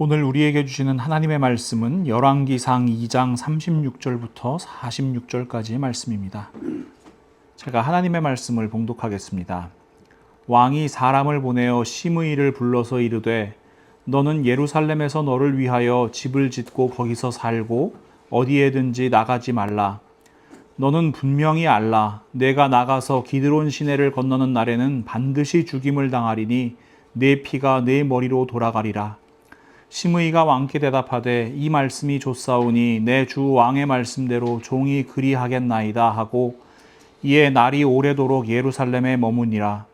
오늘 우리에게 주시는 하나님의 말씀은 열왕기상 2장 36절부터 46절까지의 말씀입니다. 제가 하나님의 말씀을 봉독하겠습니다. 왕이 사람을 보내어 시므이를 불러서 이르되 너는 예루살렘에서 너를 위하여 집을 짓고 거기서 살고 어디에든지 나가지 말라. 너는 분명히 알라. 내가 나가서 기드론 시내를 건너는 날에는 반드시 죽임을 당하리니 내 피가 내 머리로 돌아가리라. 시므이가 왕께 대답하되 이 말씀이 좋사오니 내 주 왕의 말씀대로 종이 그리하겠나이다 하고 이에 날이 오래도록 예루살렘에 머무니라.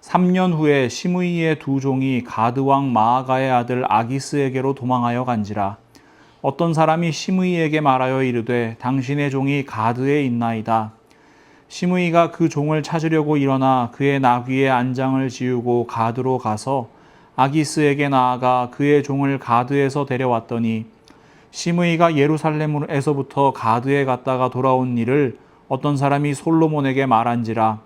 3년 후에 시므이의 두 종이 가드 왕 마아가의 아들 아기스에게로 도망하여 간지라. 어떤 사람이 시므이에게 말하여 이르되 당신의 종이 가드에 있나이다. 시므이가 그 종을 찾으려고 일어나 그의 나귀의 안장을 지우고 가드로 가서 아기스에게 나아가 그의 종을 가드에서 데려왔더니 시므이가 예루살렘에서부터 가드에 갔다가 돌아온 일을 어떤 사람이 솔로몬에게 말한지라.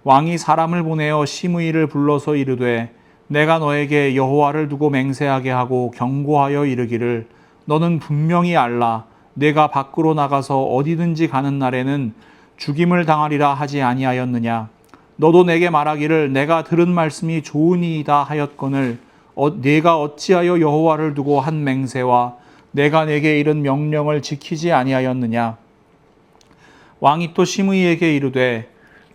왕이 사람을 보내어 시므이를 불러서 이르되 내가 너에게 여호와를 두고 맹세하게 하고 경고하여 이르기를 너는 분명히 알라. 내가 밖으로 나가서 어디든지 가는 날에는 죽임을 당하리라 하지 아니하였느냐. 너도 내게 말하기를 내가 들은 말씀이 좋으니이다 하였거늘 내가 어찌하여 여호와를 두고 한 맹세와 내가 내게 이른 명령을 지키지 아니하였느냐. 왕이 또 시므이에게 이르되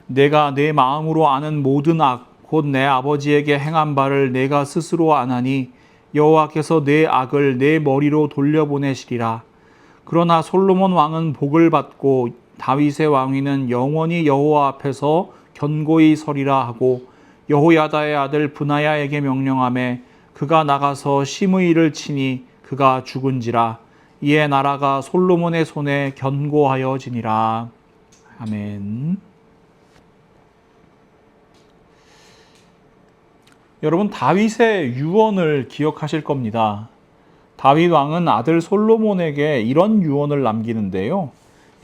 내가 내 마음으로 아는 모든 악 곧 내 아버지에게 행한 바를 내가 스스로 아나니 여호와께서 내 악을 내 머리로 돌려보내시리라. 그러나 솔로몬 왕은 복을 받고 다윗의 왕위는 영원히 여호와 앞에서 견고히 서리라 하고 여호야다의 아들 브나야에게 명령하매 그가 나가서 시므이를 치니 그가 죽은지라. 이에 나라가 솔로몬의 손에 견고하여지니라. 아멘. 여러분, 다윗의 유언을 기억하실 겁니다. 다윗 왕은 아들 솔로몬에게 이런 유언을 남기는데요.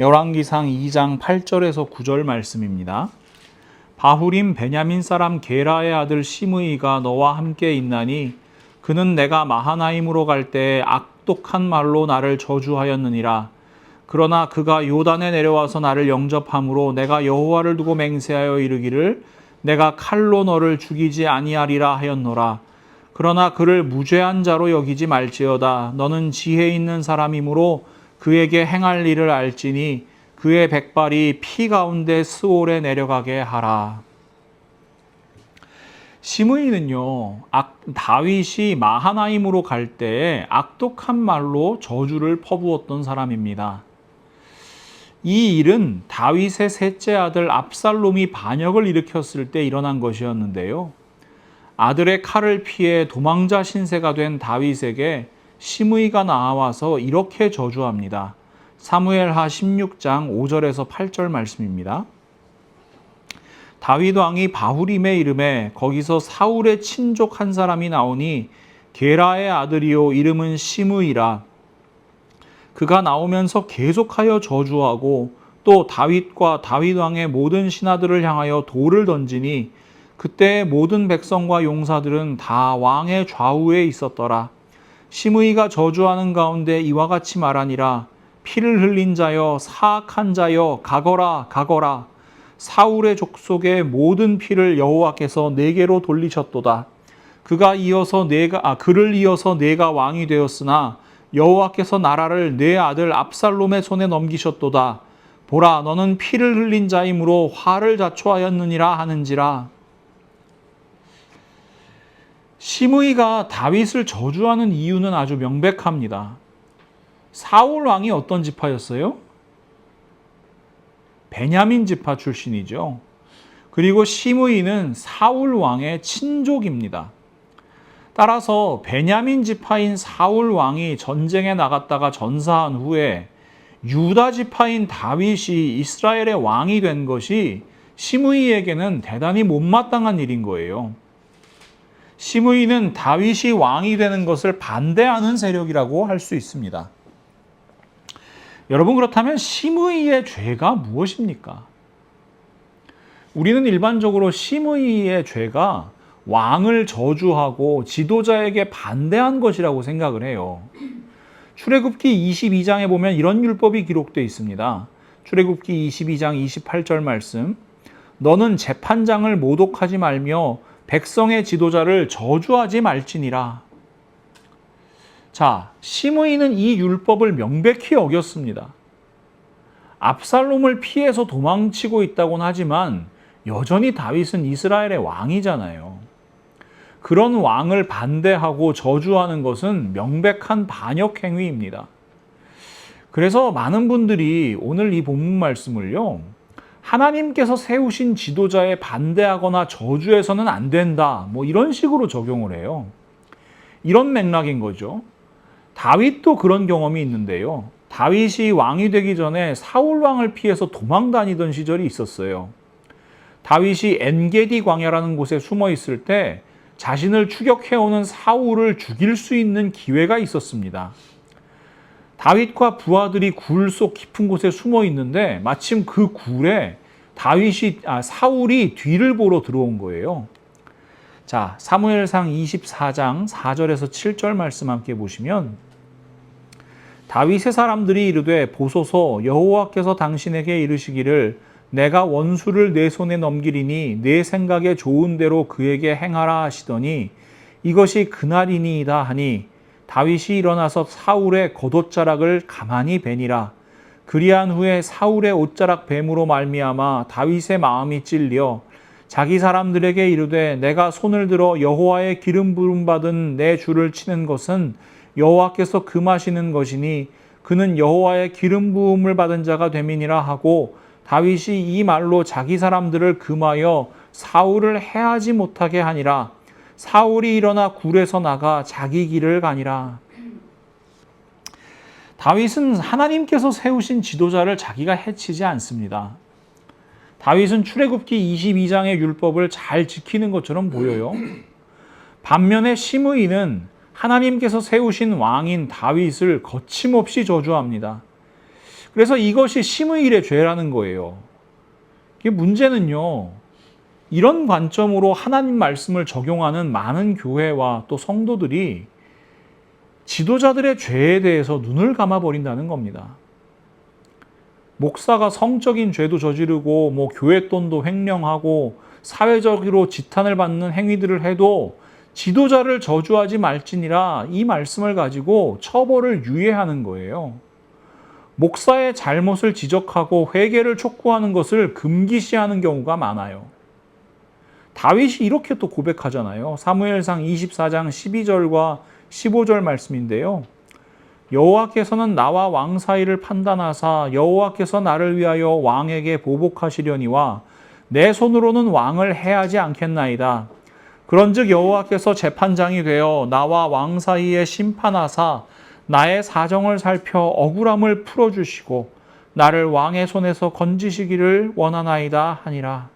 열왕기상 2장 8절에서 9절 말씀입니다. 바후림 베냐민 사람 게라의 아들 시므이가 너와 함께 있나니 그는 내가 마하나임으로 갈 때에 악독한 말로 나를 저주하였느니라. 그러나 그가 요단에 내려와서 나를 영접함으로 내가 여호와를 두고 맹세하여 이르기를 내가 칼로 너를 죽이지 아니하리라 하였노라. 그러나 그를 무죄한 자로 여기지 말지어다. 너는 지혜 있는 사람이므로 그에게 행할 일을 알지니 그의 백발이 피 가운데 스올에 내려가게 하라. 시므이는요, 다윗이 마하나임으로 갈 때에 악독한 말로 저주를 퍼부었던 사람입니다. 이 일은 다윗의 셋째 아들 압살롬이 반역을 일으켰을 때 일어난 것이었는데요. 아들의 칼을 피해 도망자 신세가 된 다윗에게 시므이가 나와서 이렇게 저주합니다. 사무엘하 16장 5절에서 8절 말씀입니다. 다윗 왕이 바후림에 이름에 거기서 사울의 친족 한 사람이 나오니 게라의 아들이요 이름은 시므이라. 그가 나오면서 계속하여 저주하고 또 다윗과 다윗 왕의 모든 신하들을 향하여 돌을 던지니 그때 모든 백성과 용사들은 다 왕의 좌우에 있었더라. 시므이가 저주하는 가운데 이와 같이 말하니라. 피를 흘린 자여 사악한 자여 가거라 가거라. 사울의 족속의 모든 피를 여호와께서 내게로 돌리셨도다. 그를 이어서 내가 왕이 되었으나 여호와께서 나라를 내 아들 압살롬의 손에 넘기셨도다. 보라, 너는 피를 흘린 자이므로 화를 자초하였느니라 하는지라. 시므이가 다윗을 저주하는 이유는 아주 명백합니다. 사울 왕이 어떤 지파였어요? 베냐민 지파 출신이죠. 그리고 시므이는 사울 왕의 친족입니다. 따라서 베냐민 지파인 사울 왕이 전쟁에 나갔다가 전사한 후에 유다 지파인 다윗이 이스라엘의 왕이 된 것이 시므이에게는 대단히 못마땅한 일인 거예요. 시므이는 다윗이 왕이 되는 것을 반대하는 세력이라고 할 수 있습니다. 여러분, 그렇다면 시므이의 죄가 무엇입니까? 우리는 일반적으로 시므이의 죄가 왕을 저주하고 지도자에게 반대한 것이라고 생각을 해요. 출애굽기 22장에 보면 이런 율법이 기록되어 있습니다. 출애굽기 22장 28절 말씀. 너는 재판장을 모독하지 말며 백성의 지도자를 저주하지 말지니라. 자, 시므이는 이 율법을 명백히 어겼습니다. 압살롬을 피해서 도망치고 있다고는 하지만 여전히 다윗은 이스라엘의 왕이잖아요. 그런 왕을 반대하고 저주하는 것은 명백한 반역 행위입니다. 그래서 많은 분들이 오늘 이 본문 말씀을요, 하나님께서 세우신 지도자에 반대하거나 저주해서는 안 된다, 뭐 이런 식으로 적용을 해요. 이런 맥락인 거죠. 다윗도 그런 경험이 있는데요. 다윗이 왕이 되기 전에 사울 왕을 피해서 도망 다니던 시절이 있었어요. 다윗이 엔게디 광야라는 곳에 숨어 있을 때 자신을 추격해오는 사울을 죽일 수 있는 기회가 있었습니다. 다윗과 부하들이 굴 속 깊은 곳에 숨어 있는데 마침 그 굴에 사울이 뒤를 보러 들어온 거예요. 자, 사무엘상 24장 4절에서 7절 말씀 함께 보시면, 다윗의 사람들이 이르되 보소서, 여호와께서 당신에게 이르시기를 내가 원수를 내 손에 넘기리니 내 생각에 좋은 대로 그에게 행하라 하시더니 이것이 그날이니이다 하니, 다윗이 일어나서 사울의 겉옷자락을 가만히 베니라. 그리한 후에 사울의 옷자락 뱀으로 말미암아 다윗의 마음이 찔려 자기 사람들에게 이르되 내가 손을 들어 여호와의 기름 부음 받은 내 주를 치는 것은 여호와께서 금하시는 것이니 그는 여호와의 기름 부음을 받은 자가 됨이니라 하고, 다윗이 이 말로 자기 사람들을 금하여 사울을 해하지 못하게 하니라. 사울이 일어나 굴에서 나가 자기 길을 가니라. 다윗은 하나님께서 세우신 지도자를 자기가 해치지 않습니다. 다윗은 출애굽기 22장의 율법을 잘 지키는 것처럼 보여요. 반면에 시므이는 하나님께서 세우신 왕인 다윗을 거침없이 저주합니다. 그래서 이것이 시므일의 죄라는 거예요. 이게 문제는요, 이런 관점으로 하나님 말씀을 적용하는 많은 교회와 또 성도들이 지도자들의 죄에 대해서 눈을 감아버린다는 겁니다. 목사가 성적인 죄도 저지르고 교회 돈도 횡령하고 사회적으로 지탄을 받는 행위들을 해도 지도자를 저주하지 말지니라, 이 말씀을 가지고 처벌을 유예하는 거예요. 목사의 잘못을 지적하고 회개를 촉구하는 것을 금기시하는 경우가 많아요. 다윗이 이렇게 또 고백하잖아요. 사무엘상 24장 12절과 15절 말씀인데요. 여호와께서는 나와 왕 사이를 판단하사 여호와께서 나를 위하여 왕에게 보복하시려니와 내 손으로는 왕을 해하지 않겠나이다. 그런즉 여호와께서 재판장이 되어 나와 왕 사이에 심판하사 나의 사정을 살펴 억울함을 풀어주시고 나를 왕의 손에서 건지시기를 원하나이다 하니라.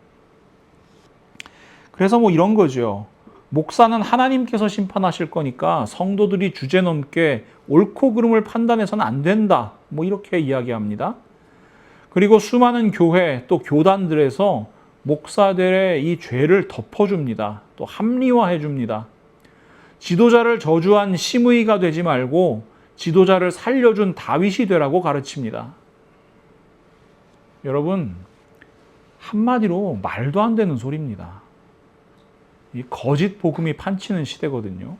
그래서 이런 거죠. 목사는 하나님께서 심판하실 거니까 성도들이 주제넘게 옳고 그름을 판단해서는 안 된다, 이렇게 이야기합니다. 그리고 수많은 교회 또 교단들에서 목사들의 이 죄를 덮어줍니다. 또 합리화해 줍니다. 지도자를 저주한 시므이가 되지 말고 지도자를 살려준 다윗이 되라고 가르칩니다. 여러분, 한마디로 말도 안 되는 소리입니다. 이 거짓 복음이 판치는 시대거든요.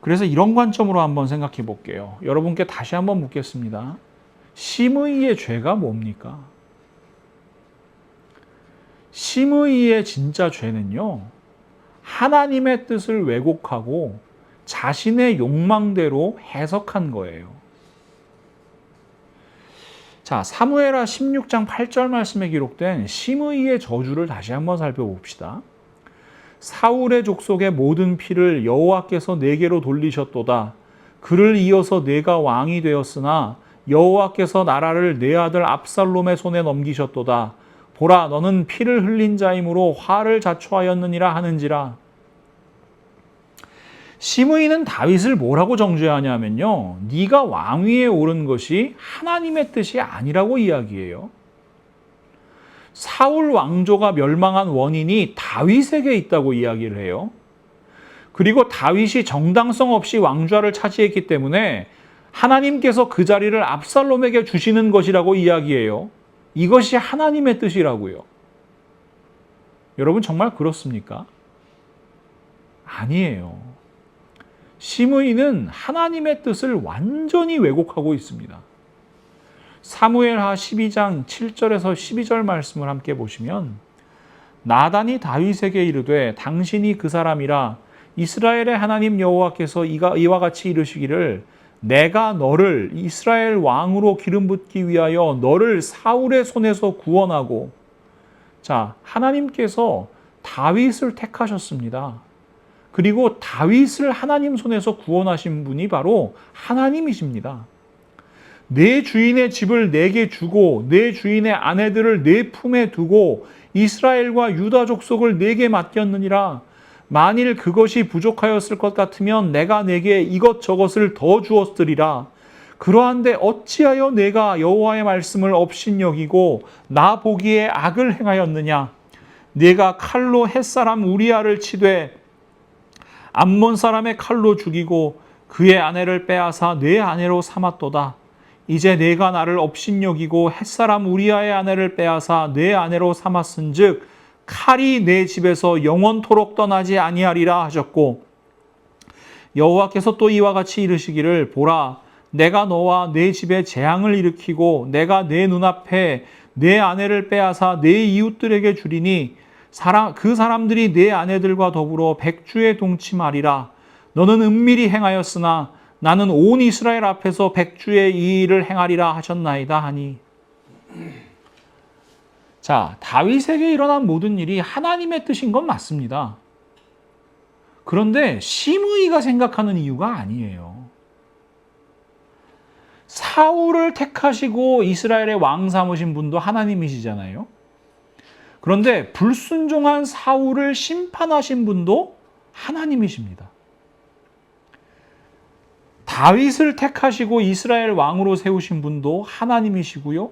그래서 이런 관점으로 한번 생각해 볼게요. 여러분께 다시 한번 묻겠습니다. 시므이의 죄가 뭡니까? 시므이의 진짜 죄는요, 하나님의 뜻을 왜곡하고 자신의 욕망대로 해석한 거예요. 자, 사무엘하 16장 8절 말씀에 기록된 시므이의 저주를 다시 한번 살펴봅시다. 사울의 족속의 모든 피를 여호와께서 내게로 돌리셨도다. 그를 이어서 내가 왕이 되었으나 여호와께서 나라를 내 아들 압살롬의 손에 넘기셨도다. 보라, 너는 피를 흘린 자이므로 화를 자초하였느니라 하는지라. 시므이는 다윗을 뭐라고 정죄하냐면요, 네가 왕위에 오른 것이 하나님의 뜻이 아니라고 이야기해요. 사울 왕조가 멸망한 원인이 다윗에게 있다고 이야기를 해요. 그리고 다윗이 정당성 없이 왕좌를 차지했기 때문에 하나님께서 그 자리를 압살롬에게 주시는 것이라고 이야기해요. 이것이 하나님의 뜻이라고요. 여러분 정말 그렇습니까? 아니에요. 시므이는 하나님의 뜻을 완전히 왜곡하고 있습니다. 사무엘하 12장 7절에서 12절 말씀을 함께 보시면 나단이 다윗에게 이르되 당신이 그 사람이라 이스라엘의 하나님 여호와께서 이와 같이 이르시기를 내가 너를 이스라엘 왕으로 기름 붓기 위하여 너를 사울의 손에서 구원하고. 자, 하나님께서 다윗을 택하셨습니다. 그리고 다윗을 하나님 손에서 구원하신 분이 바로 하나님이십니다. 내 주인의 집을 내게 주고 내 주인의 아내들을 내 품에 두고 이스라엘과 유다 족속을 내게 맡겼느니라. 만일 그것이 부족하였을 것 같으면 내가 내게 이것저것을 더 주었으리라. 그러한데 어찌하여 내가 여호와의 말씀을 업신여기고 나 보기에 악을 행하였느냐. 내가 칼로 햇사람 우리아를 치되 암몬 사람의 칼로 죽이고 그의 아내를 빼앗아 내 아내로 삼았도다. 이제 내가 나를 업신여기고 햇사람 우리아의 아내를 빼앗아 내 아내로 삼았은즉 칼이 내 집에서 영원토록 떠나지 아니하리라 하셨고, 여호와께서 또 이와 같이 이르시기를 보라 내가 너와 내 집에 재앙을 일으키고 내가 내 눈앞에 내 아내를 빼앗아 내 이웃들에게 주리니 그 사람들이 내 아내들과 더불어 백주에 동침하리라. 너는 은밀히 행하였으나 나는 온 이스라엘 앞에서 백주의 이 일을 행하리라 하셨나이다 하니. 자, 다윗에게 일어난 모든 일이 하나님의 뜻인 건 맞습니다. 그런데 시므이가 생각하는 이유가 아니에요. 사울을 택하시고 이스라엘의 왕 삼으신 분도 하나님이시잖아요. 그런데 불순종한 사울을 심판하신 분도 하나님이십니다. 다윗을 택하시고 이스라엘 왕으로 세우신 분도 하나님이시고요.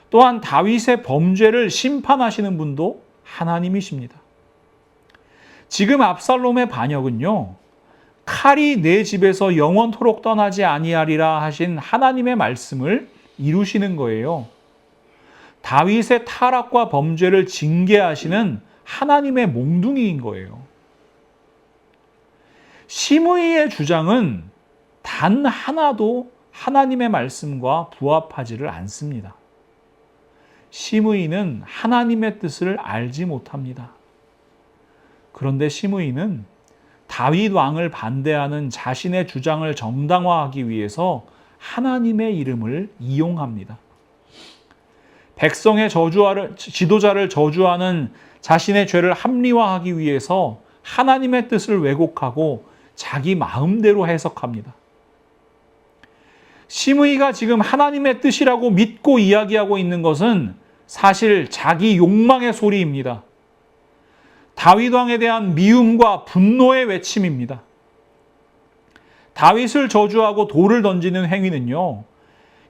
또한 다윗의 범죄를 심판하시는 분도 하나님이십니다. 지금 압살롬의 반역은요, 칼이 내 집에서 영원토록 떠나지 아니하리라 하신 하나님의 말씀을 이루시는 거예요. 다윗의 타락과 범죄를 징계하시는 하나님의 몽둥이인 거예요. 시므이의 주장은 단 하나도 하나님의 말씀과 부합하지를 않습니다. 시므이는 하나님의 뜻을 알지 못합니다. 그런데 시므이는 다윗 왕을 반대하는 자신의 주장을 정당화하기 위해서 하나님의 이름을 이용합니다. 백성의 지도자를 저주하는 자신의 죄를 합리화하기 위해서 하나님의 뜻을 왜곡하고 자기 마음대로 해석합니다. 시므이가 지금 하나님의 뜻이라고 믿고 이야기하고 있는 것은 사실 자기 욕망의 소리입니다. 다윗 왕에 대한 미움과 분노의 외침입니다. 다윗을 저주하고 돌을 던지는 행위는요,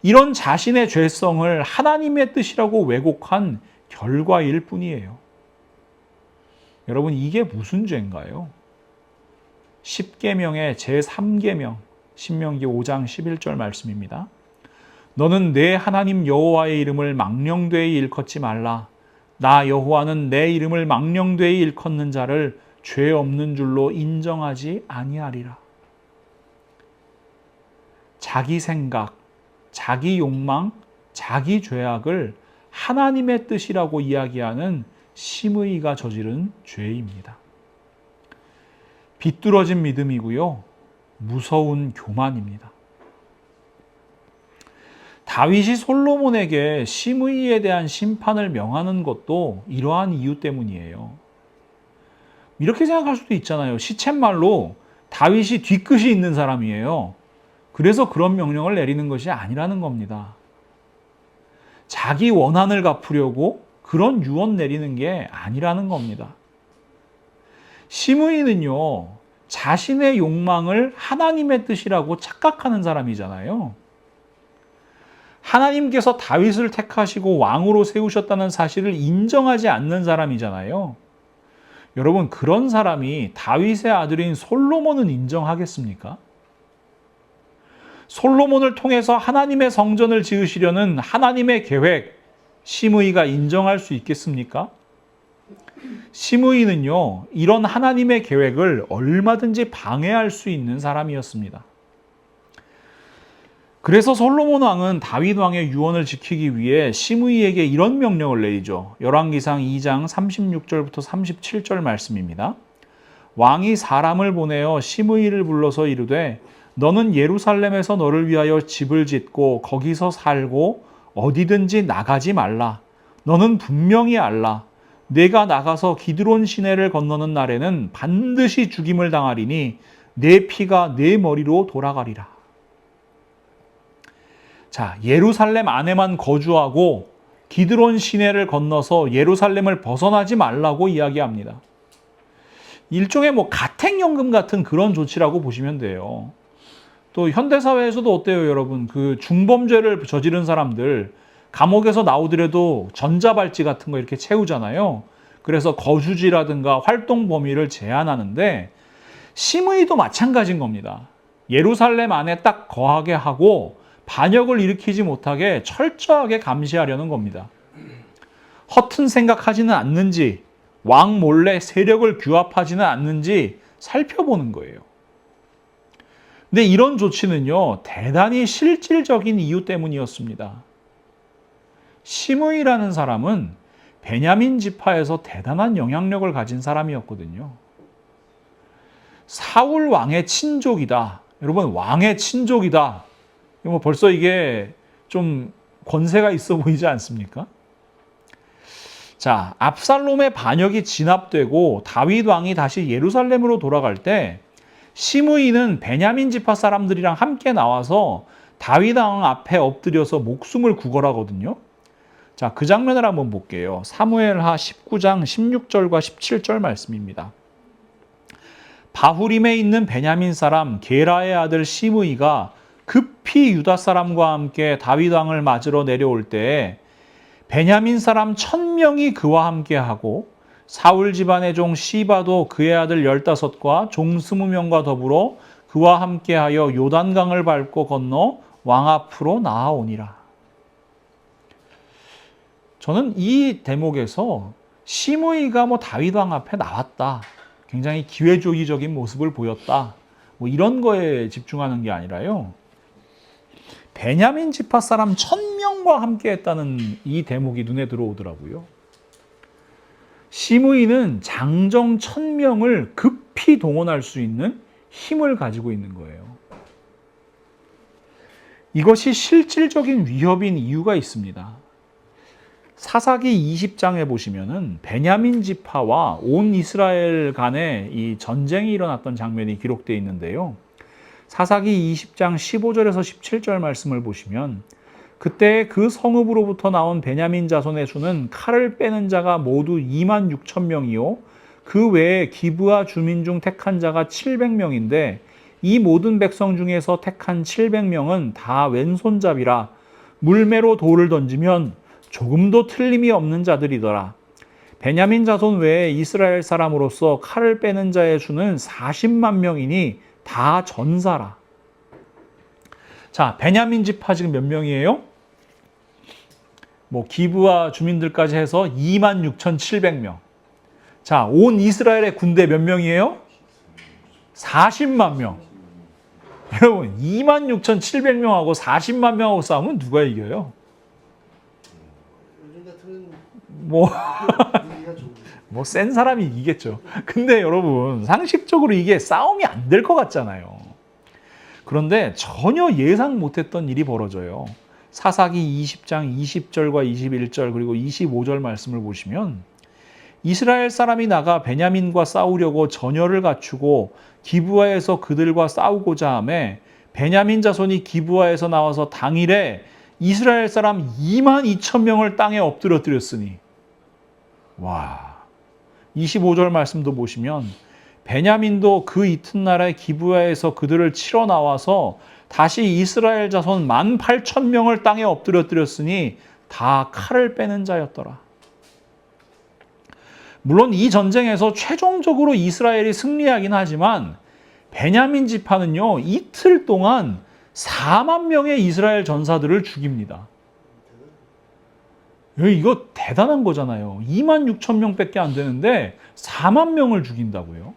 이런 자신의 죄성을 하나님의 뜻이라고 왜곡한 결과일 뿐이에요. 여러분, 이게 무슨 죄인가요? 10계명의 제3계명, 신명기 5장 11절 말씀입니다. 너는 내 하나님 여호와의 이름을 망령되이 일컫지 말라. 나 여호와는 내 이름을 망령되이 일컫는 자를 죄 없는 줄로 인정하지 아니하리라. 자기 생각, 자기 욕망, 자기 죄악을 하나님의 뜻이라고 이야기하는 시므이가 저지른 죄입니다. 비뚤어진 믿음이고요, 무서운 교만입니다. 다윗이 솔로몬에게 시므이에 대한 심판을 명하는 것도 이러한 이유 때문이에요. 이렇게 생각할 수도 있잖아요. 시쳇말로 다윗이 뒤끝이 있는 사람이에요. 그래서 그런 명령을 내리는 것이 아니라는 겁니다. 자기 원한을 갚으려고 그런 유언 내리는 게 아니라는 겁니다. 시므이는요, 자신의 욕망을 하나님의 뜻이라고 착각하는 사람이잖아요. 하나님께서 다윗을 택하시고 왕으로 세우셨다는 사실을 인정하지 않는 사람이잖아요. 여러분, 그런 사람이 다윗의 아들인 솔로몬은 인정하겠습니까? 솔로몬을 통해서 하나님의 성전을 지으시려는 하나님의 계획, 시므이가 인정할 수 있겠습니까? 시므이는요, 이런 하나님의 계획을 얼마든지 방해할 수 있는 사람이었습니다. 그래서 솔로몬 왕은 다윗 왕의 유언을 지키기 위해 시므이에게 이런 명령을 내리죠. 열왕기상 2장 36절부터 37절 말씀입니다. 왕이 사람을 보내어 시므이를 불러서 이르되 너는 예루살렘에서 너를 위하여 집을 짓고 거기서 살고 어디든지 나가지 말라. 너는 분명히 알라. 내가 나가서 기드론 시내를 건너는 날에는 반드시 죽임을 당하리니 내 피가 내 머리로 돌아가리라. 자, 예루살렘 안에만 거주하고 기드론 시내를 건너서 예루살렘을 벗어나지 말라고 이야기합니다. 일종의 가택연금 같은 그런 조치라고 보시면 돼요. 또 현대사회에서도 어때요, 여러분? 그 중범죄를 저지른 사람들 감옥에서 나오더라도 전자발찌 같은 거 이렇게 채우잖아요. 그래서 거주지라든가 활동 범위를 제한하는데 시므이도 마찬가지인 겁니다. 예루살렘 안에 딱 거하게 하고 반역을 일으키지 못하게 철저하게 감시하려는 겁니다. 허튼 생각하지는 않는지, 왕 몰래 세력을 규합하지는 않는지 살펴보는 거예요. 근데 이런 조치는요, 대단히 실질적인 이유 때문이었습니다. 시므이라는 사람은 베냐민 지파에서 대단한 영향력을 가진 사람이었거든요. 사울 왕의 친족이다. 여러분, 왕의 친족이다. 벌써 이게 좀 권세가 있어 보이지 않습니까? 자, 압살롬의 반역이 진압되고 다윗 왕이 다시 예루살렘으로 돌아갈 때 시므이는 베냐민 지파 사람들이랑 함께 나와서 다윗 왕 앞에 엎드려서 목숨을 구걸하거든요. 자, 그 장면을 한번 볼게요. 사무엘하 19장 16절과 17절 말씀입니다. 바후림에 있는 베냐민 사람 게라의 아들 시므이가 급히 유다 사람과 함께 다윗 왕을 맞으러 내려올 때에 베냐민 사람 1000명이 그와 함께하고 사울 집안의 종 시바도 그의 아들 15과 종 20명과 더불어 그와 함께하여 요단강을 밟고 건너 왕 앞으로 나아오니라. 저는 이 대목에서 시므이가 다윗 왕 앞에 나왔다. 굉장히 기회주의적인 모습을 보였다. 이런 거에 집중하는 게 아니라요. 베냐민 지파 사람 1000명과 함께 했다는 이 대목이 눈에 들어오더라고요. 시므이는 장정 1000명을 급히 동원할 수 있는 힘을 가지고 있는 거예요. 이것이 실질적인 위협인 이유가 있습니다. 사사기 20장에 보시면은 베냐민 지파와 온 이스라엘 간에 이 전쟁이 일어났던 장면이 기록되어 있는데요. 사사기 20장 15절에서 17절 말씀을 보시면 그때 그 성읍으로부터 나온 베냐민 자손의 수는 칼을 빼는 자가 모두 2만 6천 명이요 그 외에 기브아 주민 중 택한 자가 700명인데 이 모든 백성 중에서 택한 700명은 다 왼손잡이라 물매로 돌을 던지면 조금도 틀림이 없는 자들이더라. 베냐민 자손 외에 이스라엘 사람으로서 칼을 빼는 자의 수는 40만 명이니 다 전사라. 자, 베냐민 지파 지금 몇 명이에요? 기브아 주민들까지 해서 26,700명. 자, 온 이스라엘의 군대 몇 명이에요? 40만 명. 여러분, 26,700명하고 40만 명하고 싸우면 누가 이겨요? 센 사람이 이기겠죠. 근데 여러분, 상식적으로 이게 싸움이 안 될 것 같잖아요. 그런데 전혀 예상 못했던 일이 벌어져요. 사사기 20장 20절과 21절 그리고 25절 말씀을 보시면 이스라엘 사람이 나가 베냐민과 싸우려고 전열을 갖추고 기브아에서 그들과 싸우고자 하매 베냐민 자손이 기브아에서 나와서 당일에 이스라엘 사람 2만 2천 명을 땅에 엎드려뜨렸으니 와, 25절 말씀도 보시면 베냐민도 그 이튿날에 기브아에서 그들을 치러 나와서 다시 이스라엘 자손 18,000명을 땅에 엎드려뜨렸으니 다 칼을 빼는 자였더라. 물론 이 전쟁에서 최종적으로 이스라엘이 승리하긴 하지만 베냐민 지파는요, 이틀 동안 4만 명의 이스라엘 전사들을 죽입니다. 이거 대단한 거잖아요. 2만 6천 명밖에 안 되는데 4만 명을 죽인다고요.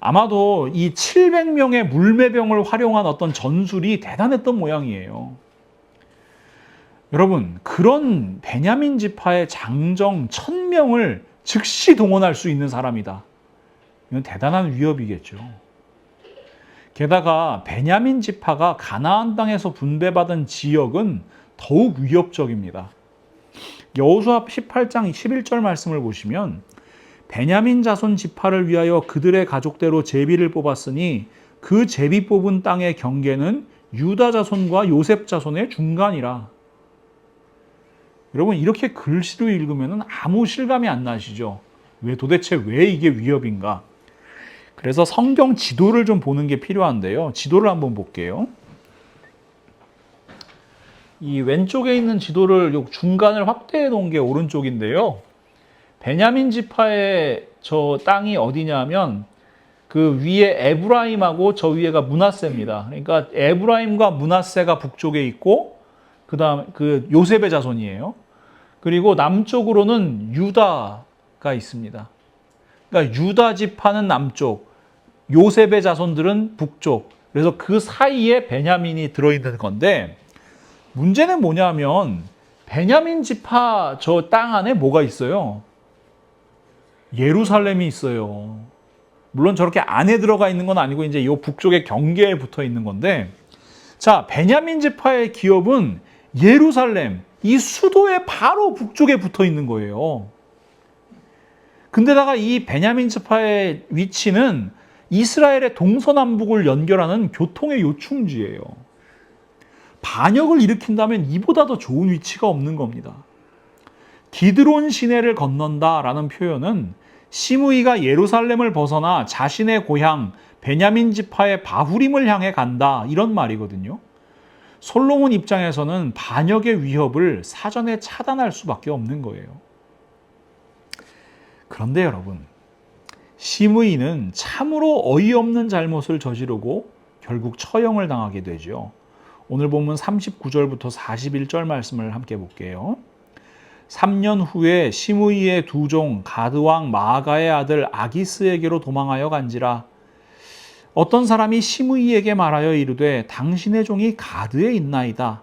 아마도 이 700명의 물매병을 활용한 어떤 전술이 대단했던 모양이에요. 여러분, 그런 베냐민 지파의 장정 1000명을 즉시 동원할 수 있는 사람이다. 이건 대단한 위협이겠죠. 게다가 베냐민 지파가 가나안 땅에서 분배받은 지역은 더욱 위협적입니다. 여호수아 18장 11절 말씀을 보시면 베냐민 자손 지파를 위하여 그들의 가족대로 제비를 뽑았으니 그 제비 뽑은 땅의 경계는 유다 자손과 요셉 자손의 중간이라. 여러분, 이렇게 글씨로 읽으면 아무 실감이 안 나시죠? 도대체 왜 이게 위협인가? 그래서 성경 지도를 좀 보는 게 필요한데요. 지도를 한번 볼게요. 이 왼쪽에 있는 지도를 중간을 확대해 놓은 게 오른쪽인데요. 베냐민 지파의 저 땅이 어디냐면 그 위에 에브라임하고 저 위에가 므낫세입니다. 그러니까 에브라임과 므낫세가 북쪽에 있고 그다음 그 요셉의 자손이에요. 그리고 남쪽으로는 유다가 있습니다. 그러니까 유다 지파는 남쪽, 요셉의 자손들은 북쪽. 그래서 그 사이에 베냐민이 들어있는 건데 문제는 뭐냐면 베냐민 지파 저 땅 안에 뭐가 있어요? 예루살렘이 있어요. 물론 저렇게 안에 들어가 있는 건 아니고 이제 이 북쪽의 경계에 붙어 있는 건데, 자, 베냐민 지파의 기업은 예루살렘, 이 수도의 바로 북쪽에 붙어 있는 거예요. 근데다가 이 베냐민 지파의 위치는 이스라엘의 동서남북을 연결하는 교통의 요충지예요. 반역을 일으킨다면 이보다 더 좋은 위치가 없는 겁니다. 기드론 시내를 건넌다라는 표현은 시므이가 예루살렘을 벗어나 자신의 고향 베냐민 지파의 바후림을 향해 간다, 이런 말이거든요. 솔로몬 입장에서는 반역의 위협을 사전에 차단할 수밖에 없는 거예요. 그런데 여러분, 시므이는 참으로 어이없는 잘못을 저지르고 결국 처형을 당하게 되죠. 오늘 본문 39절부터 41절 말씀을 함께 볼게요. 3년 후에 시므이의 두 종 가드왕 마아가의 아들 아기스에게로 도망하여 간지라. 어떤 사람이 시므이에게 말하여 이르되 당신의 종이 가드에 있나이다.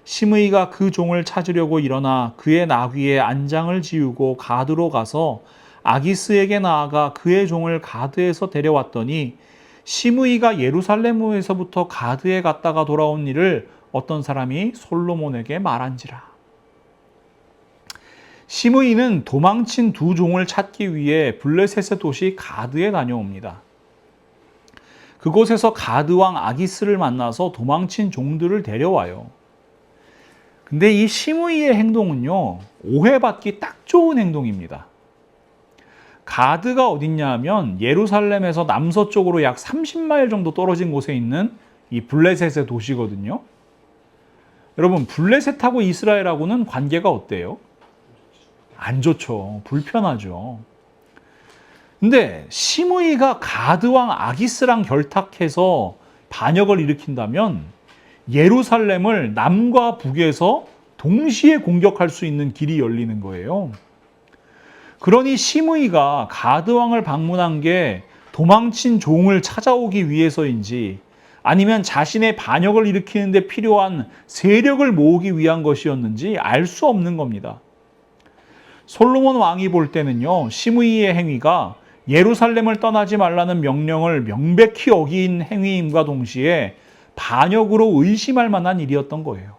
시므이가 그 종을 찾으려고 일어나 그의 나귀에 안장을 지우고 가드로 가서 아기스에게 나아가 그의 종을 가드에서 데려왔더니 시므이가 예루살렘에서부터 가드에 갔다가 돌아온 일을 어떤 사람이 솔로몬에게 말한지라. 시므이는 도망친 두 종을 찾기 위해 블레셋의 도시 가드에 다녀옵니다. 그곳에서 가드왕 아기스를 만나서 도망친 종들을 데려와요. 근데 이 시므이의 행동은요, 오해받기 딱 좋은 행동입니다. 가드가 어딨냐 하면 예루살렘에서 남서쪽으로 약 30마일 정도 떨어진 곳에 있는 이 블레셋의 도시거든요. 여러분, 블레셋하고 이스라엘하고는 관계가 어때요? 안 좋죠. 불편하죠. 근데 시므이가 가드왕 아기스랑 결탁해서 반역을 일으킨다면 예루살렘을 남과 북에서 동시에 공격할 수 있는 길이 열리는 거예요. 그러니 시므이가 가드왕을 방문한 게 도망친 종을 찾아오기 위해서인지 아니면 자신의 반역을 일으키는 데 필요한 세력을 모으기 위한 것이었는지 알 수 없는 겁니다. 솔로몬 왕이 볼 때는요, 시므이의 행위가 예루살렘을 떠나지 말라는 명령을 명백히 어긴 행위임과 동시에 반역으로 의심할 만한 일이었던 거예요.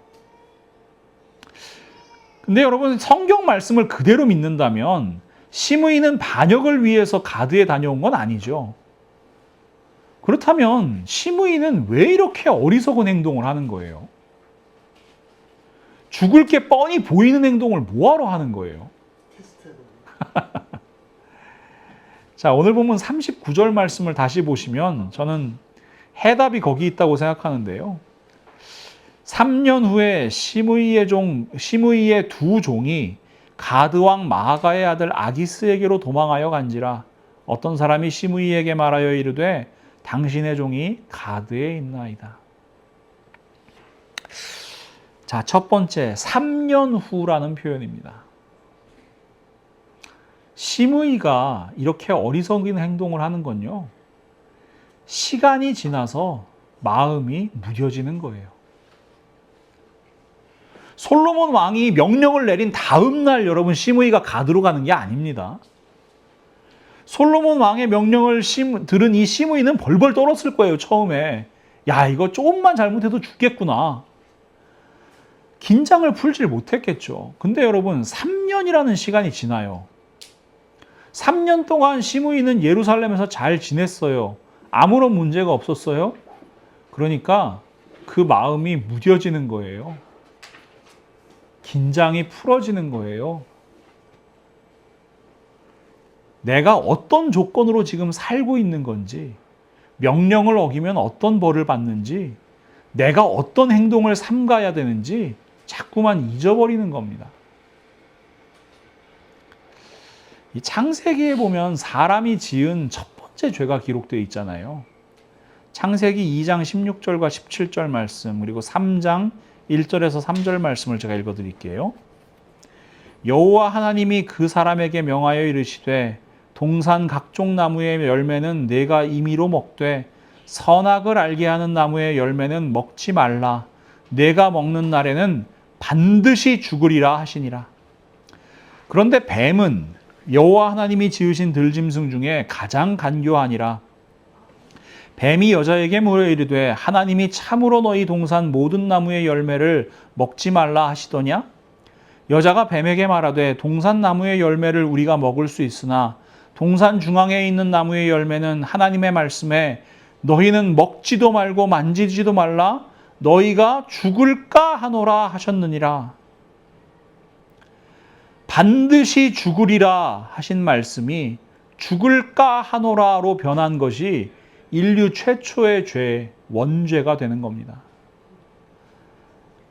근데 여러분, 성경 말씀을 그대로 믿는다면 시므이는 반역을 위해서 가드에 다녀온 건 아니죠. 그렇다면 시므이는 왜 이렇게 어리석은 행동을 하는 거예요? 죽을 게 뻔히 보이는 행동을 뭐하러 하는 거예요? 자, 오늘 보면 39절 말씀을 다시 보시면 저는 해답이 거기 있다고 생각하는데요. 3년 후에 시므이의 두 종이 가드 왕 마아가의 아들 아기스에게로 도망하여 간지라. 어떤 사람이 시므이에게 말하여 이르되 당신의 종이 가드에 있나이다. 자, 첫 번째 3년 후라는 표현입니다. 시므이가 이렇게 어리석은 행동을 하는 건요, 시간이 지나서 마음이 무뎌지는 거예요. 솔로몬 왕이 명령을 내린 다음 날 여러분 시므이가 가드로 가는 게 아닙니다. 솔로몬 왕의 명령을 들은 이 시므이는 벌벌 떨었을 거예요. 처음에 야, 이거 조금만 잘못해도 죽겠구나. 긴장을 풀질 못했겠죠. 근데 여러분 3년이라는 시간이 지나요. 3년 동안 시므이는 예루살렘에서 잘 지냈어요. 아무런 문제가 없었어요. 그러니까 그 마음이 무뎌지는 거예요. 긴장이 풀어지는 거예요. 내가 어떤 조건으로 지금 살고 있는 건지, 명령을 어기면 어떤 벌을 받는지, 내가 어떤 행동을 삼가야 되는지 자꾸만 잊어버리는 겁니다. 이 창세기에 보면 사람이 지은 첫 번째 죄가 기록되어 있잖아요. 창세기 2장 16절과 17절 말씀, 그리고 3장 1절에서 3절 말씀을 제가 읽어드릴게요. 여호와 하나님이 그 사람에게 명하여 이르시되 동산 각종 나무의 열매는 내가 임의로 먹되 선악을 알게 하는 나무의 열매는 먹지 말라. 내가 먹는 날에는 반드시 죽으리라 하시니라. 그런데 뱀은 여호와 하나님이 지으신 들짐승 중에 가장 간교하니라. 뱀이 여자에게 물어 이르되 하나님이 참으로 너희 동산 모든 나무의 열매를 먹지 말라 하시더냐? 여자가 뱀에게 말하되 동산 나무의 열매를 우리가 먹을 수 있으나 동산 중앙에 있는 나무의 열매는 하나님의 말씀에 너희는 먹지도 말고 만지지도 말라 너희가 죽을까 하노라 하셨느니라. 반드시 죽으리라 하신 말씀이 죽을까 하노라로 변한 것이 인류 최초의 죄, 원죄가 되는 겁니다.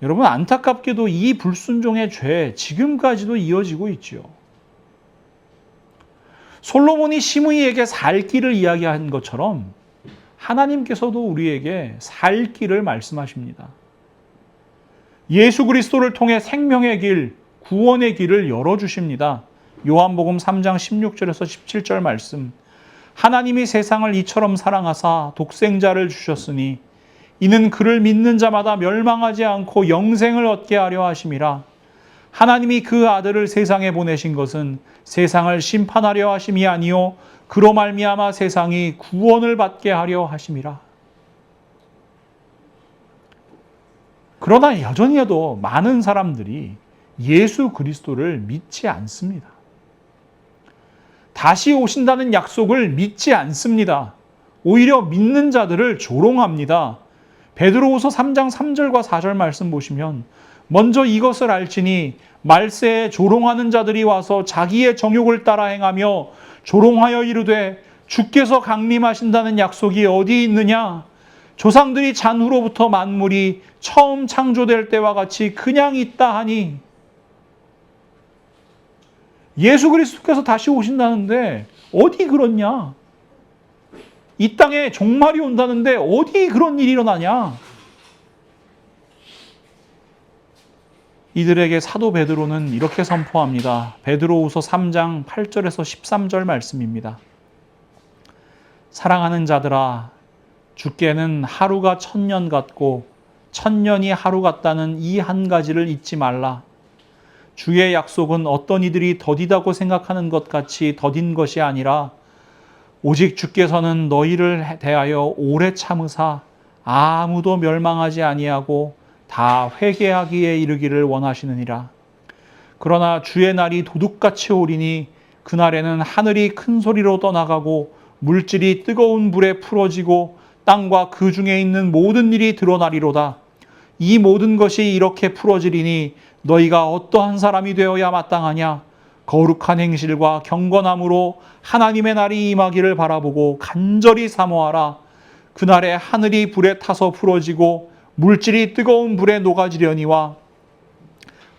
여러분, 안타깝게도 이 불순종의 죄 지금까지도 이어지고 있죠. 솔로몬이 시므이에게 살 길을 이야기한 것처럼 하나님께서도 우리에게 살 길을 말씀하십니다. 예수 그리스도를 통해 생명의 길, 구원의 길을 열어주십니다. 요한복음 3장 16절에서 17절 말씀. 하나님이 세상을 이처럼 사랑하사 독생자를 주셨으니 이는 그를 믿는 자마다 멸망하지 않고 영생을 얻게 하려 하심이라. 하나님이 그 아들을 세상에 보내신 것은 세상을 심판하려 하심이 아니요 그로 말미암아 세상이 구원을 받게 하려 하심이라. 그러나 여전히도 많은 사람들이 예수 그리스도를 믿지 않습니다. 다시 오신다는 약속을 믿지 않습니다. 오히려 믿는 자들을 조롱합니다. 베드로후서 3장 3절과 4절 말씀 보시면 먼저 이것을 알지니 말세에 조롱하는 자들이 와서 자기의 정욕을 따라 행하며 조롱하여 이르되 주께서 강림하신다는 약속이 어디 있느냐? 조상들이 잔후로부터 만물이 처음 창조될 때와 같이 그냥 있다 하니. 예수 그리스도께서 다시 오신다는데 어디 그렇냐? 이 땅에 종말이 온다는데 어디 그런 일이 일어나냐? 이들에게 사도 베드로는 이렇게 선포합니다. 베드로후서 3장 8절에서 13절 말씀입니다. 사랑하는 자들아, 주께는 하루가 1000년 같고 1000년이 하루 같다는 이 한 가지를 잊지 말라. 주의 약속은 어떤 이들이 더디다고 생각하는 것 같이 더딘 것이 아니라 오직 주께서는 너희를 대하여 오래 참으사 아무도 멸망하지 아니하고 다 회개하기에 이르기를 원하시느니라. 그러나 주의 날이 도둑같이 오리니 그날에는 하늘이 큰 소리로 떠나가고 물질이 뜨거운 불에 풀어지고 땅과 그 중에 있는 모든 일이 드러나리로다. 이 모든 것이 이렇게 풀어지리니 너희가 어떠한 사람이 되어야 마땅하냐? 거룩한 행실과 경건함으로 하나님의 날이 임하기를 바라보고 간절히 사모하라. 그날에 하늘이 불에 타서 부러지고 물질이 뜨거운 불에 녹아지려니와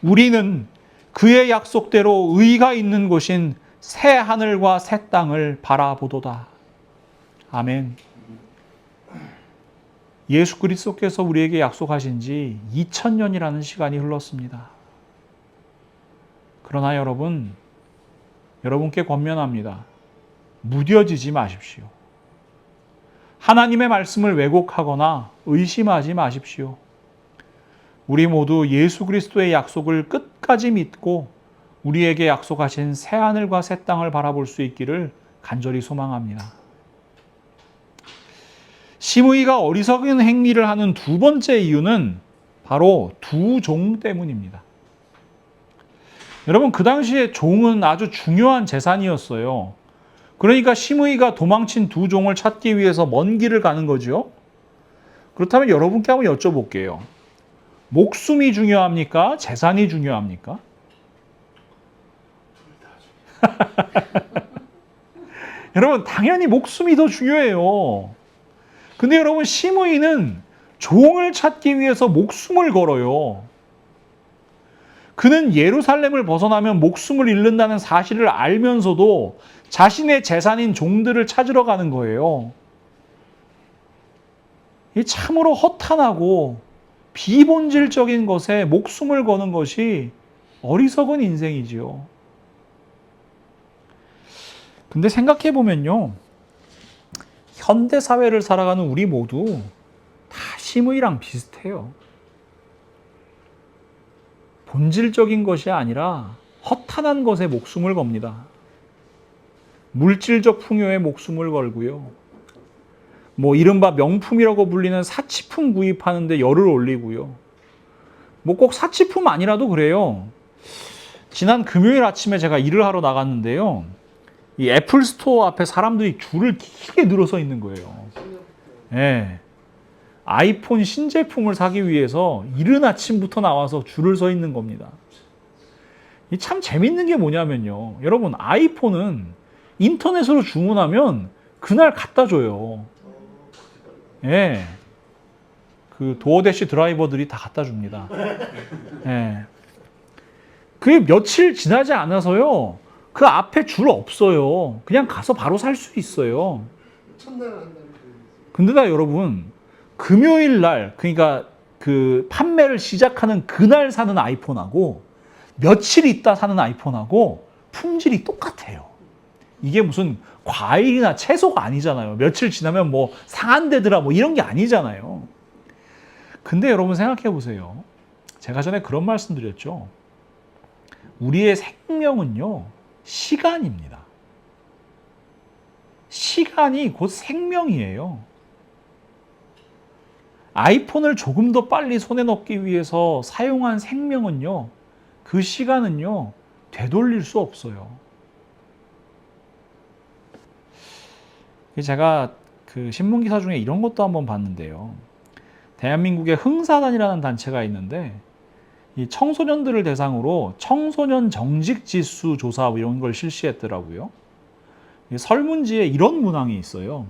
우리는 그의 약속대로 의가 있는 곳인 새 하늘과 새 땅을 바라보도다. 아멘. 예수 그리스도께서 우리에게 약속하신 지 2000년이라는 시간이 흘렀습니다. 그러나 여러분께 권면합니다. 무뎌지지 마십시오. 하나님의 말씀을 왜곡하거나 의심하지 마십시오. 우리 모두 예수 그리스도의 약속을 끝까지 믿고 우리에게 약속하신 새 하늘과 새 땅을 바라볼 수 있기를 간절히 소망합니다. 심의가 어리석은 행위를 하는 두 번째 이유는 바로 두 종 때문입니다. 여러분, 그 당시에 종은 아주 중요한 재산이었어요. 그러니까 심의가 도망친 두 종을 찾기 위해서 먼 길을 가는 거죠. 그렇다면 여러분께 한번 여쭤볼게요. 목숨이 중요합니까? 재산이 중요합니까? 여러분, 당연히 목숨이 더 중요해요. 근데 여러분, 심의는 종을 찾기 위해서 목숨을 걸어요. 그는 예루살렘을 벗어나면 목숨을 잃는다는 사실을 알면서도 자신의 재산인 종들을 찾으러 가는 거예요. 이 참으로 허탄하고 비본질적인 것에 목숨을 거는 것이 어리석은 인생이지요. 근데 생각해 보면요, 현대 사회를 살아가는 우리 모두 다 심의랑 비슷해요. 본질적인 것이 아니라 허탄한 것에 목숨을 겁니다. 물질적 풍요에 목숨을 걸고요. 이른바 명품이라고 불리는 사치품 구입하는데 열을 올리고요. 꼭 사치품 아니라도 그래요. 지난 금요일 아침에 제가 일을 하러 나갔는데요. 이 애플 스토어 앞에 사람들이 줄을 길게 늘어서 있는 거예요. 네. 아이폰 신제품을 사기 위해서 이른 아침부터 나와서 줄을 서 있는 겁니다. 참 재밌는 게 뭐냐면요. 여러분, 아이폰은 인터넷으로 주문하면 그날 갖다 줘요. 예. 그 도어대시 드라이버들이 다 갖다 줍니다. 예. 그게 며칠 지나지 않아서요. 그 앞에 줄 없어요. 그냥 가서 바로 살 수 있어요. 근데다 여러분, 금요일 날, 그러니까 그 판매를 시작하는 그날 사는 아이폰하고 며칠 있다 사는 아이폰하고 품질이 똑같아요. 이게 무슨 과일이나 채소가 아니잖아요. 며칠 지나면 상한되더라 이런 게 아니잖아요. 근데 여러분 생각해 보세요. 제가 전에 그런 말씀 드렸죠. 우리의 생명은요, 시간입니다. 시간이 곧 생명이에요. 아이폰을 조금 더 빨리 손에 넣기 위해서 사용한 생명은요, 그 시간은요, 되돌릴 수 없어요. 제가 그 신문기사 중에 이런 것도 한번 봤는데요. 대한민국에 흥사단이라는 단체가 있는데, 이 청소년들을 대상으로 청소년 정직 지수 조사 이런 걸 실시했더라고요. 설문지에 이런 문항이 있어요.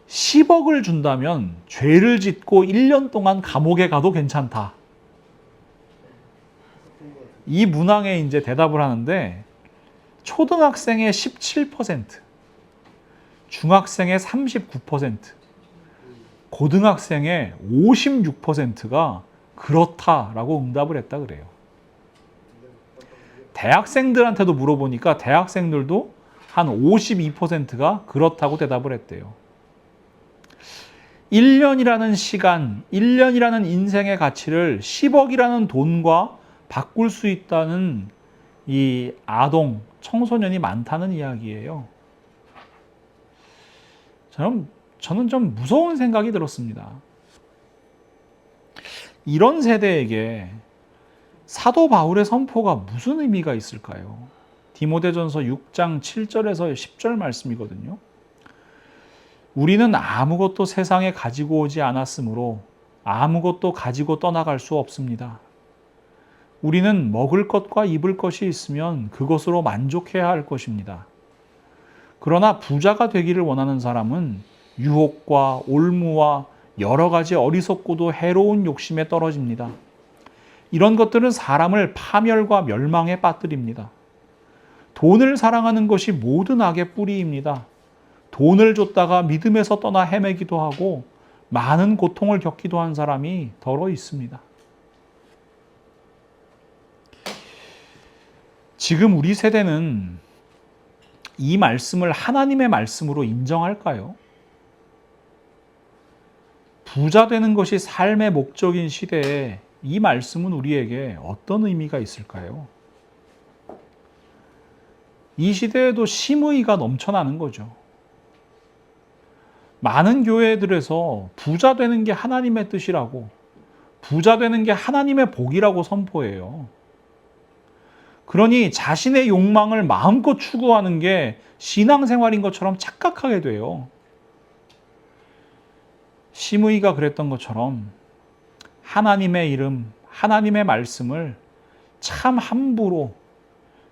10억을 준다면 죄를 짓고 1년 동안 감옥에 가도 괜찮다. 이 문항에 이제 대답을 하는데 초등학생의 17%, 중학생의 39%, 고등학생의 56%가 그렇다라고 응답을 했다 그래요. 대학생들한테도 물어보니까 대학생들도 한 52%가 그렇다고 대답을 했대요. 1년이라는 시간, 1년이라는 인생의 가치를 10억이라는 돈과 바꿀 수 있다는 이 아동, 청소년이 많다는 이야기예요. 저는 좀 무서운 생각이 들었습니다. 이런 세대에게 사도 바울의 선포가 무슨 의미가 있을까요? 디모데전서 6장 7절에서 10절 말씀이거든요. 우리는 아무것도 세상에 가지고 오지 않았으므로 아무것도 가지고 떠나갈 수 없습니다. 우리는 먹을 것과 입을 것이 있으면 그것으로 만족해야 할 것입니다. 그러나 부자가 되기를 원하는 사람은 유혹과 올무와 여러 가지 어리석고도 해로운 욕심에 떨어집니다. 이런 것들은 사람을 파멸과 멸망에 빠뜨립니다. 돈을 사랑하는 것이 모든 악의 뿌리입니다. 돈을 줬다가 믿음에서 떠나 헤매기도 하고 많은 고통을 겪기도 한 사람이 더러 있습니다. 지금 우리 세대는 이 말씀을 하나님의 말씀으로 인정할까요? 부자 되는 것이 삶의 목적인 시대에 이 말씀은 우리에게 어떤 의미가 있을까요? 이 시대에도 심의가 넘쳐나는 거죠. 많은 교회들에서 부자 되는 게 하나님의 뜻이라고, 부자 되는 게 하나님의 복이라고 선포해요. 그러니 자신의 욕망을 마음껏 추구하는 게 신앙생활인 것처럼 착각하게 돼요. 심의가 그랬던 것처럼 하나님의 이름, 하나님의 말씀을 참 함부로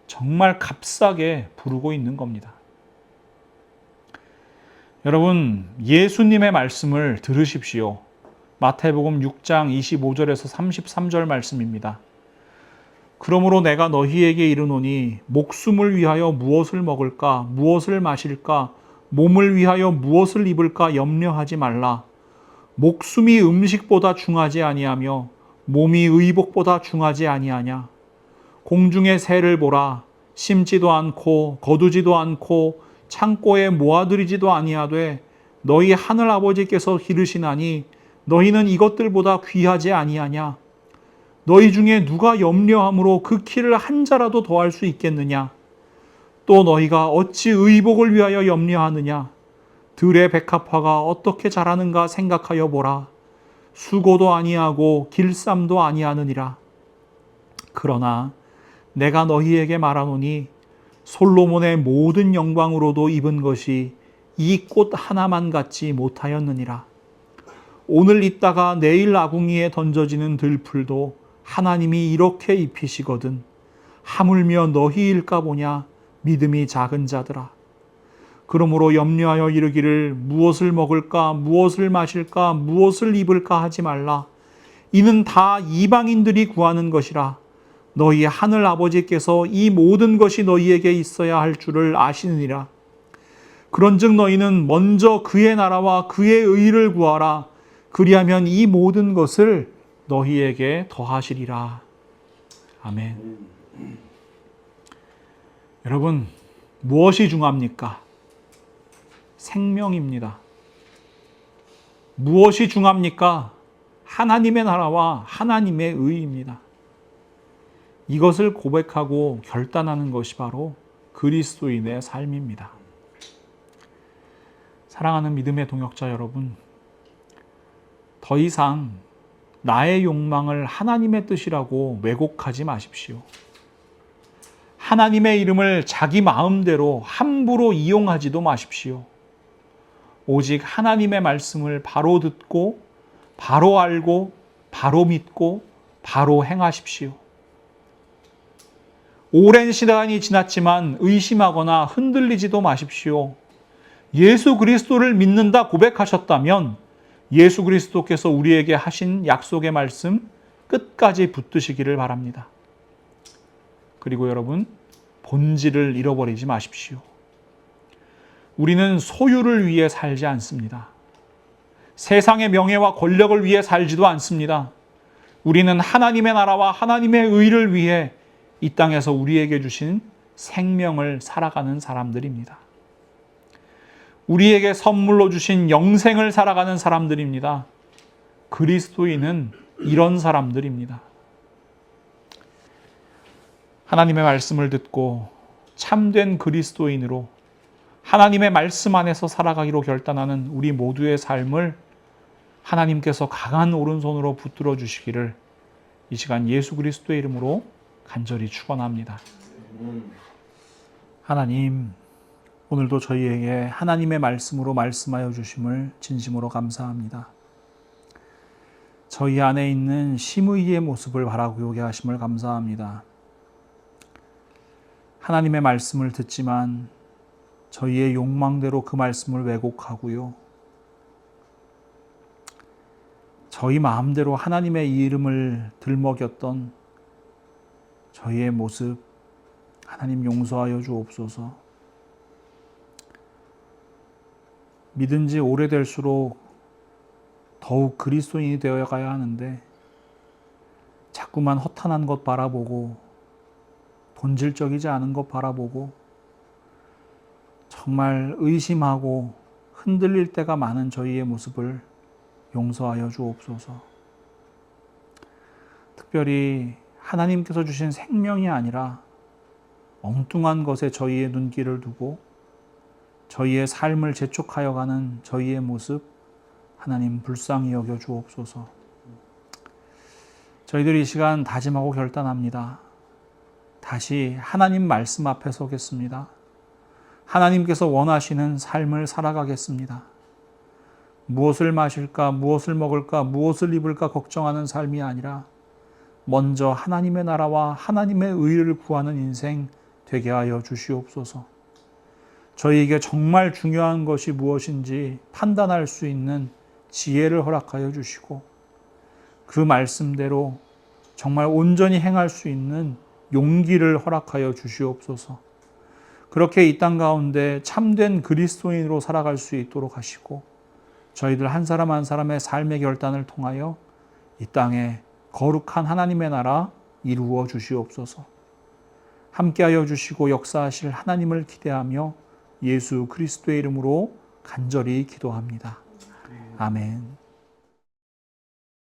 정말 값싸게 부르고 있는 겁니다. 여러분, 예수님의 말씀을 들으십시오. 마태복음 6장 25절에서 33절 말씀입니다. 그러므로 내가 너희에게 이르노니 목숨을 위하여 무엇을 먹을까, 무엇을 마실까, 몸을 위하여 무엇을 입을까 염려하지 말라. 목숨이 음식보다 중하지 아니하며 몸이 의복보다 중하지 아니하냐. 공중의 새를 보라. 심지도 않고 거두지도 않고 창고에 모아들이지도 아니하되 너희 하늘 아버지께서 기르시나니 너희는 이것들보다 귀하지 아니하냐. 너희 중에 누가 염려함으로 그 키를 한 자라도 더할 수 있겠느냐. 또 너희가 어찌 의복을 위하여 염려하느냐. 들의 백합화가 어떻게 자라는가 생각하여 보라. 수고도 아니하고 길쌈도 아니하느니라. 그러나 내가 너희에게 말하노니 솔로몬의 모든 영광으로도 입은 것이 이 꽃 하나만 같지 못하였느니라. 오늘 있다가 내일 아궁이에 던져지는 들풀도 하나님이 이렇게 입히시거든. 하물며 너희일까 보냐. 믿음이 작은 자들아. 그러므로 염려하여 이르기를 무엇을 먹을까, 무엇을 마실까, 무엇을 입을까 하지 말라. 이는 다 이방인들이 구하는 것이라. 너희 하늘 아버지께서 이 모든 것이 너희에게 있어야 할 줄을 아시느니라. 그런즉 너희는 먼저 그의 나라와 그의 의를 구하라. 그리하면 이 모든 것을 너희에게 더하시리라. 아멘. 여러분, 무엇이 중합니까? 생명입니다. 무엇이 중합니까? 하나님의 나라와 하나님의 의입니다. 이것을 고백하고 결단하는 것이 바로 그리스도인의 삶입니다. 사랑하는 믿음의 동역자 여러분, 더 이상 나의 욕망을 하나님의 뜻이라고 왜곡하지 마십시오. 하나님의 이름을 자기 마음대로 함부로 이용하지도 마십시오. 오직 하나님의 말씀을 바로 듣고, 바로 알고, 바로 믿고, 바로 행하십시오. 오랜 시간이 지났지만 의심하거나 흔들리지도 마십시오. 예수 그리스도를 믿는다 고백하셨다면 예수 그리스도께서 우리에게 하신 약속의 말씀 끝까지 붙드시기를 바랍니다. 그리고 여러분, 본질을 잃어버리지 마십시오. 우리는 소유를 위해 살지 않습니다. 세상의 명예와 권력을 위해 살지도 않습니다. 우리는 하나님의 나라와 하나님의 의를 위해 이 땅에서 우리에게 주신 생명을 살아가는 사람들입니다. 우리에게 선물로 주신 영생을 살아가는 사람들입니다. 그리스도인은 이런 사람들입니다. 하나님의 말씀을 듣고 참된 그리스도인으로 하나님의 말씀 안에서 살아가기로 결단하는 우리 모두의 삶을 하나님께서 강한 오른손으로 붙들어 주시기를 이 시간 예수 그리스도의 이름으로 간절히 축원합니다. 하나님, 오늘도 저희에게 하나님의 말씀으로 말씀하여 주심을 진심으로 감사합니다. 저희 안에 있는 심의의 모습을 바라보게 하심을 감사합니다. 하나님의 말씀을 듣지만 저희의 욕망대로 그 말씀을 왜곡하고요. 저희 마음대로 하나님의 이름을 들먹였던 저희의 모습 하나님 용서하여 주옵소서. 믿은 지 오래될수록 더욱 그리스도인이 되어가야 하는데 자꾸만 허탄한 것 바라보고 본질적이지 않은 것 바라보고 정말 의심하고 흔들릴 때가 많은 저희의 모습을 용서하여 주옵소서. 특별히 하나님께서 주신 생명이 아니라 엉뚱한 것에 저희의 눈길을 두고 저희의 삶을 재촉하여 가는 저희의 모습 하나님 불쌍히 여겨 주옵소서. 저희들이 이 시간 다짐하고 결단합니다. 다시 하나님 말씀 앞에 서겠습니다. 하나님께서 원하시는 삶을 살아가겠습니다. 무엇을 마실까, 무엇을 먹을까, 무엇을 입을까 걱정하는 삶이 아니라 먼저 하나님의 나라와 하나님의 의를 구하는 인생 되게 하여 주시옵소서. 저희에게 정말 중요한 것이 무엇인지 판단할 수 있는 지혜를 허락하여 주시고 그 말씀대로 정말 온전히 행할 수 있는 용기를 허락하여 주시옵소서. 그렇게 이 땅 가운데 참된 그리스도인으로 살아갈 수 있도록 하시고 저희들 한 사람 한 사람의 삶의 결단을 통하여 이 땅에 거룩한 하나님의 나라 이루어 주시옵소서. 함께하여 주시고 역사하실 하나님을 기대하며 예수 그리스도의 이름으로 간절히 기도합니다. 아멘.